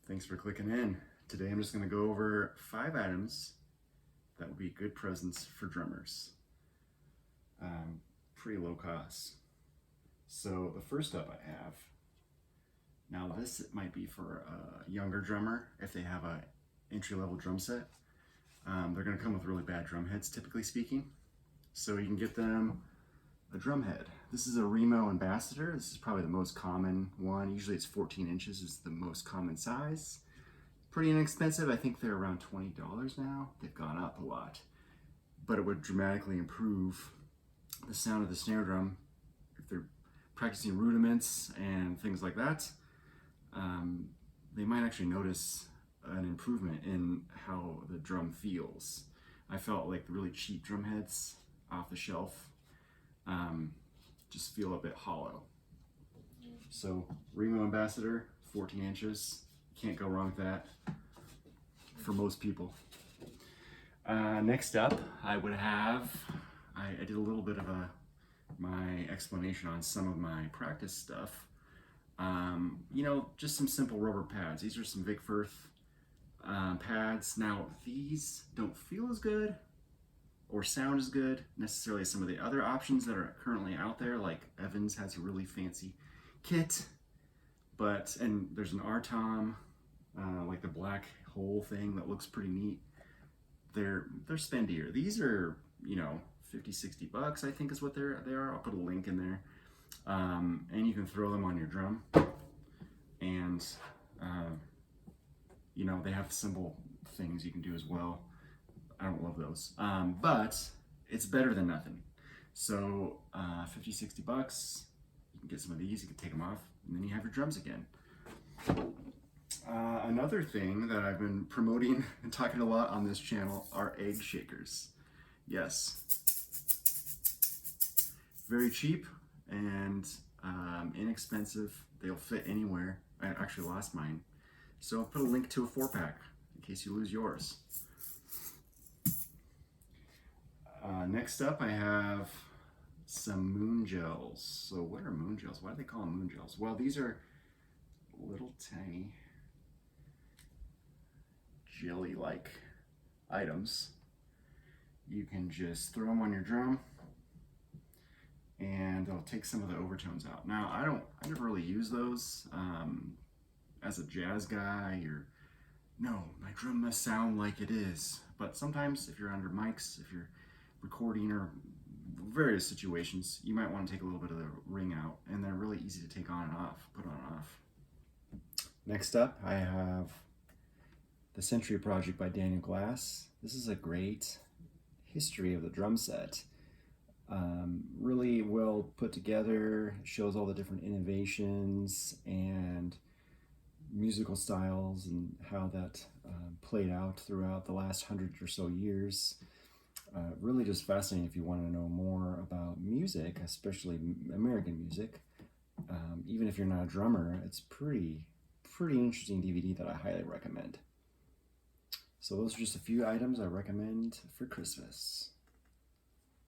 Thanks for clicking in. Today I'm just going to go over 5 items that would be good presents for drummers. Pretty low cost. So the first up I have, now this might be for a younger drummer if they have a entry-level drum set. They're going to come with really bad drum heads, typically speaking. So you can get them a drum head. This is a Remo Ambassador. This is probably the most common one. Usually it's 14 inches is the most common size. Pretty inexpensive. I think they're around $20 now. They've gone up a lot. But it would dramatically improve the sound of the snare drum if they're practicing rudiments and things like that. They might actually notice an improvement in how the drum feels. I felt like the really cheap drum heads off the shelf just feel a bit hollow. So Remo Ambassador, 14 inches, can't go wrong with that for most people. Next up, I would have, I did a little bit of my explanation on some of my practice stuff. Just some simple rubber pads. These are some Vic Firth pads. Now these don't feel as good or sound as good necessarily as some of the other options that are currently out there, like Evans has a really fancy kit, and there's an Artom, like the black hole thing that looks pretty neat. They're spendier. These are, 50, 60 bucks, I think is what they are. I'll put a link in there. And you can throw them on your drum. And, they have simple things you can do as well. I don't love those, but it's better than nothing. So 50, 60 bucks, you can get some of these, you can take them off, and then you have your drums again. Another thing that I've been promoting and talking a lot on this channel are egg shakers. Yes, very cheap and inexpensive. They'll fit anywhere. I actually lost mine, so I'll put a link to a 4-pack in case you lose yours. Next up, I have some moon gels. So what are moon gels? Why do they call them moon gels? Well, these are little tiny jelly-like items. You can just throw them on your drum and they'll take some of the overtones out. Now, I never really use those as a jazz guy, no, my drum must sound like it is. But sometimes if you're under mics, if you're recording or various situations, you might want to take a little bit of the ring out, and they're really easy to take on and off, put on and off. Next up, I have the Century Project by Daniel Glass. This is a great history of the drum set. Really well put together, shows all the different innovations and musical styles and how that played out throughout the last 100 or so years. Really just fascinating if you want to know more about music, especially American music. Even if you're not a drummer, it's pretty interesting DVD that I highly recommend. So those are just a few items I recommend for Christmas.